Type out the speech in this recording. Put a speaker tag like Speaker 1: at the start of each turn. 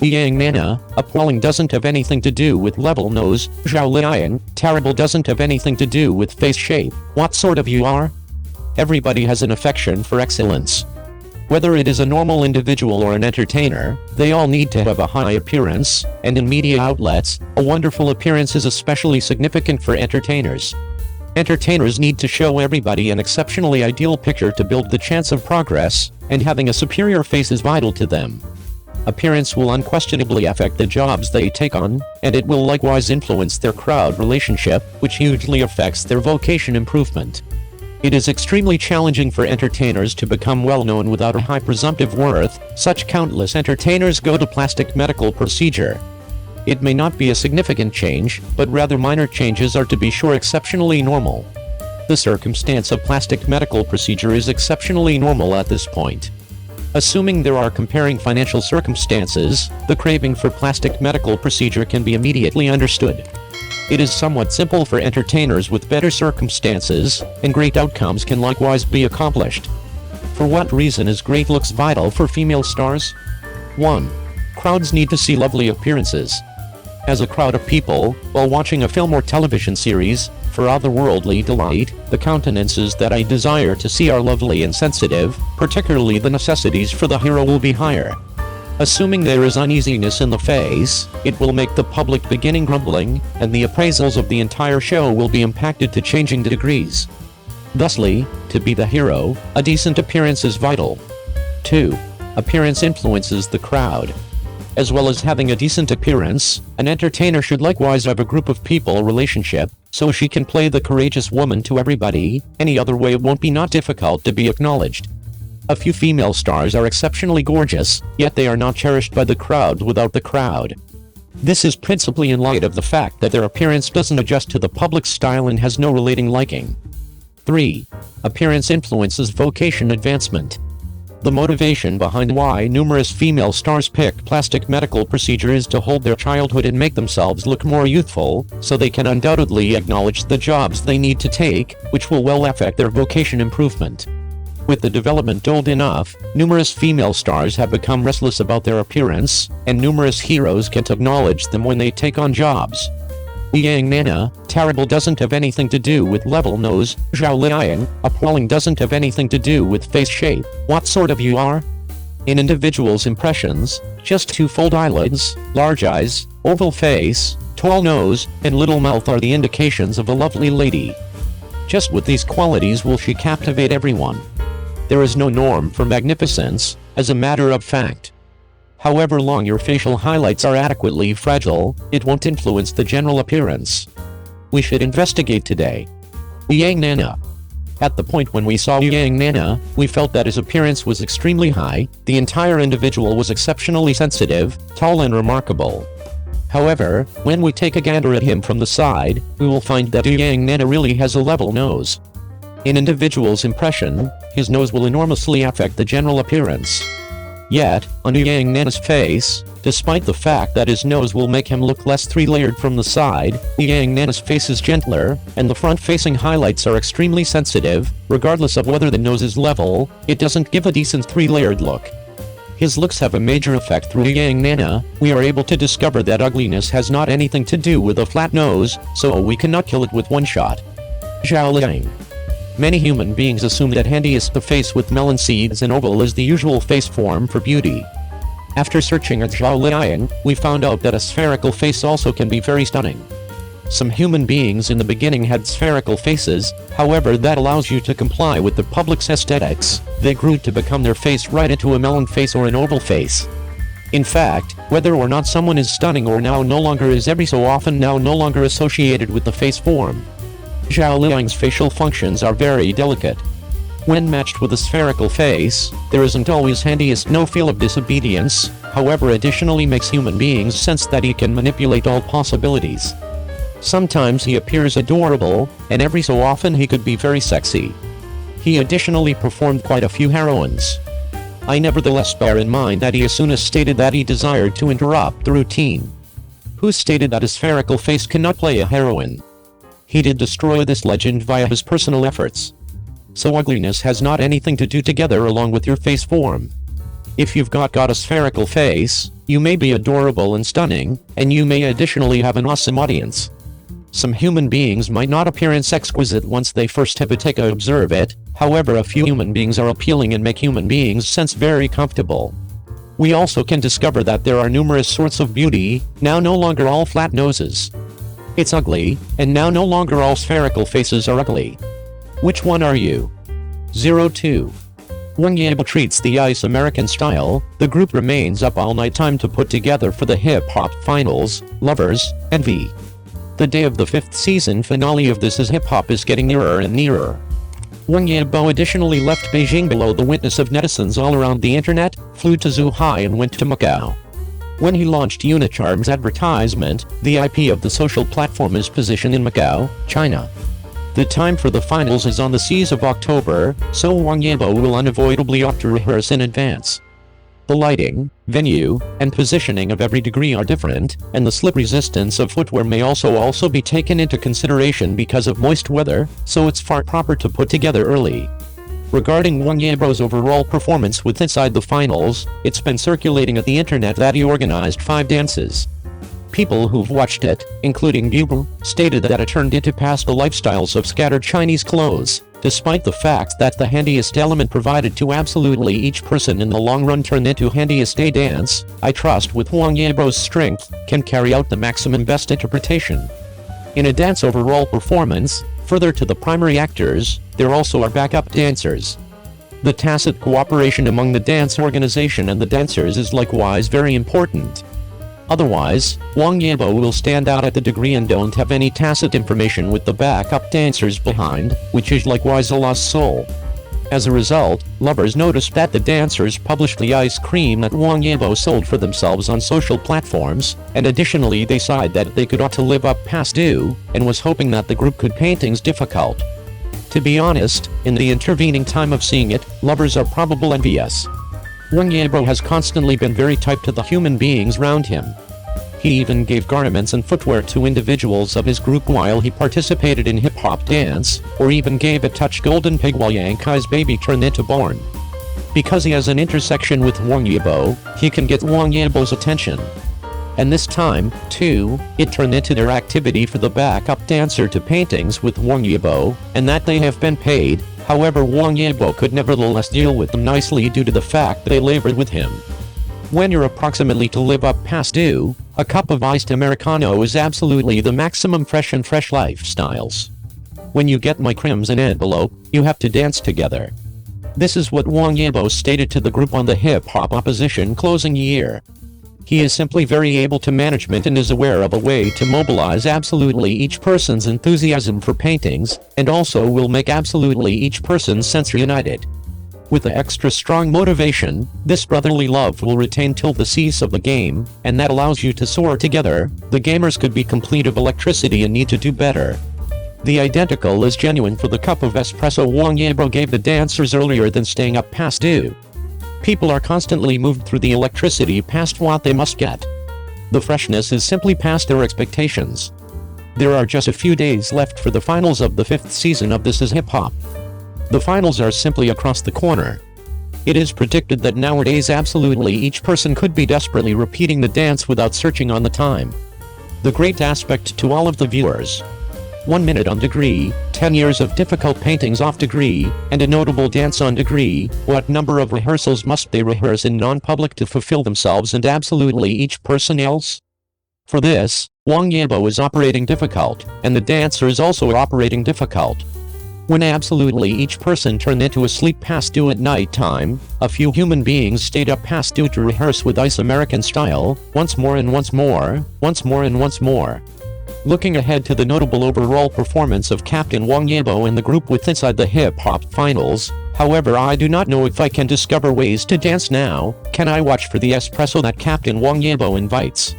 Speaker 1: Yang Nana, appalling doesn't have anything to do with level nose. Zhao Liying, terrible doesn't have anything to do with face shape. What sort of you are? Everybody has an affection for excellence. Whether it is a normal individual or an entertainer, they all need to have a high appearance, and in media outlets, a wonderful appearance is especially significant for entertainers. Entertainers need to show everybody an exceptionally ideal picture to build the chance of progress, and having a superior face is vital to them. Appearance will unquestionably affect the jobs they take on, and it will likewise influence their crowd relationship, which hugely affects their vocation improvement. It is extremely challenging for entertainers to become well-known without a high presumptive worth. Such countless entertainers go to plastic medical procedure. It may not be a significant change, but rather minor changes are to be sure exceptionally normal. The circumstance of plastic medical procedure is exceptionally normal at this point. Assuming there are comparing financial circumstances, the craving for plastic medical procedure can be immediately understood. It is somewhat simple for entertainers with better circumstances, and great outcomes can likewise be accomplished. For what reason is great looks vital for female stars? 1. Crowds need to see lovely appearances. As a crowd of people, while watching a film or television series, for otherworldly delight, the countenances that I desire to see are lovely and sensitive, particularly the necessities for the hero will be higher. Assuming there is uneasiness in the face, it will make the public beginning grumbling, and the appraisals of the entire show will be impacted to changing degrees. Thusly, to be the hero, a decent appearance is vital. 2. Appearance influences the crowd. As well as having a decent appearance, an entertainer should likewise have a group of people relationship, so she can play the courageous woman to everybody. Any other way it won't be not difficult to be acknowledged. A few female stars are exceptionally gorgeous, yet they are not cherished by the crowd without the crowd. This is principally in light of the fact that their appearance doesn't adjust to the public's style and has no relating liking. 3. Appearance influences vocation advancement. The motivation behind why numerous female stars pick plastic medical procedure is to hold their childhood and make themselves look more youthful, so they can undoubtedly acknowledge the jobs they need to take, which will well affect their vocation improvement. With the development old enough, numerous female stars have become restless about their appearance, and numerous heroes can't acknowledge them when they take on jobs. Yang Nana, terrible doesn't have anything to do with level nose. Zhao Liying, appalling doesn't have anything to do with face shape. What sort of you are? In individuals' impressions, just two-fold eyelids, large eyes, oval face, tall nose, and little mouth are the indications of a lovely lady. Just with these qualities will she captivate everyone. There is no norm for magnificence, as a matter of fact. However long your facial highlights are adequately fragile, it won't influence the general appearance. We should investigate today. Yang Nana. At the point when we saw Yang Nana, we felt that his appearance was extremely high, the entire individual was exceptionally sensitive, tall and remarkable. However, when we take a gander at him from the side, we will find that Yang Nana really has a level nose. In individual's impression, his nose will enormously affect the general appearance. Yet, on Yang Nana's face, despite the fact that his nose will make him look less three-layered from the side, Yang Nana's face is gentler, and the front-facing highlights are extremely sensitive. Regardless of whether the nose is level, it doesn't give a decent three-layered look. His looks have a major effect through Yang Nana. We are able to discover that ugliness has not anything to do with a flat nose, so we cannot kill it with one shot. Zhao Liying. Many human beings assume that handiest the face with melon seeds and oval is the usual face form for beauty. After searching at Zhao Liying, we found out that a spherical face also can be very stunning. Some human beings in the beginning had spherical faces, however that allows you to comply with the public's aesthetics. They grew to become their face right into a melon face or an oval face. In fact, whether or not someone is stunning or now no longer is every so often now no longer associated with the face form. Zhao Liying's facial functions are very delicate. When matched with a spherical face, there isn't always handiest no feel of disobedience, however additionally makes human beings sense that he can manipulate all possibilities. Sometimes he appears adorable, and every so often he could be very sexy. He additionally performed quite a few heroines. I nevertheless bear in mind that he as soon as stated that he desired to interrupt the routine. Who stated that a spherical face cannot play a heroine? He did destroy this legend via his personal efforts. So ugliness has not anything to do together along with your face form. If you've got a spherical face, you may be adorable and stunning, and you may additionally have an awesome audience. Some human beings might not appear exquisite once they first have a take to observe it, however a few human beings are appealing and make human beings sense very comfortable. We also can discover that there are numerous sorts of beauty, now no longer all flat noses. It's ugly, and now no longer all spherical faces are ugly. Which one are you? 02. Wang Yibo treats the ice American style. The group remains up all night time to put together for the hip-hop finals, Lovers, Envy. The day of the 5th season finale of This Is Hip Hop is getting nearer and nearer. Wang Yibo additionally left Beijing below the witness of netizens all around the internet, flew to Zhuhai and went to Macau. When he launched Unicharm's advertisement, the IP of the social platform is positioned in Macau, China. The time for the finals is on the seas of October, so Wang Yibo will unavoidably have to rehearse in advance. The lighting, venue, and positioning of every degree are different, and the slip resistance of footwear may also be taken into consideration because of moist weather, so it's far proper to put together early. Regarding Wang Yibo's overall performance with inside the finals, it's been circulating at the internet that he organized 5 dances. People who've watched it, including Yibo, stated that it turned into past the lifestyles of scattered Chinese clothes, despite the fact that the handiest element provided to absolutely each person in the long run turned into handiest day dance. I trust with Wang Yibo's strength, can carry out the maximum best interpretation. In a dance overall performance, further to the primary actors, there also are backup dancers. The tacit cooperation among the dance organization and the dancers is likewise very important. Otherwise, Wang Yibo will stand out at the degree and don't have any tacit information with the backup dancers behind, which is likewise a lost soul. As a result, lovers noticed that the dancers published the ice cream that Wang Yibo sold for themselves on social platforms, and additionally they sighed that they could ought to live up past due, and was hoping that the group could paint things difficult. To be honest, in the intervening time of seeing it, lovers are probably envious. Wang Yibo has constantly been very tight to the human beings around him. He even gave garments and footwear to individuals of his group while he participated in hip-hop dance, or even gave a touch golden pig while Yang Kai's baby turned into born. Because he has an intersection with Wang Yibo, he can get Wang Yibo's attention. And this time, too, it turned into their activity for the backup dancer to paintings with Wang Yibo, and that they have been paid. However, Wang Yibo could nevertheless deal with them nicely due to the fact that they labored with him. When you're approximately to live up past due, a cup of iced Americano is absolutely the maximum fresh lifestyles. When you get my crimson envelope, you have to dance together. This is what Wang Yibo stated to the group on the hip-hop opposition closing year. He is simply very able to management and is aware of a way to mobilize absolutely each person's enthusiasm for paintings, and also will make absolutely each person's sense united. With the extra strong motivation, this brotherly love will retain till the cease of the game, and that allows you to soar together. The gamers could be complete of electricity and need to do better. The identical is genuine for the cup of espresso Wang Yibo gave the dancers earlier than staying up past due. People are constantly moved through the electricity past what they must get. The freshness is simply past their expectations. There are just a few days left for the finals of the 5th season of This Is Hip Hop. The finals are simply across the corner. It is predicted that nowadays absolutely each person could be desperately repeating the dance without searching on the time. The great aspect to all of the viewers. 1 minute on degree, 10 years of difficult paintings off degree, and a notable dance on degree. What number of rehearsals must they rehearse in non-public to fulfill themselves and absolutely each person else? For this, Wang Yibo is operating difficult, and the dancer is also operating difficult. When absolutely each person turned into a sleep past due at night time, a few human beings stayed up past due to rehearse with ice American style, once more and once more, once more and once more. Looking ahead to the notable overall performance of Captain Wang Yibo and the group with inside the hip-hop finals, however I do not know if I can discover ways to dance now. Can I watch for the espresso that Captain Wang Yibo invites?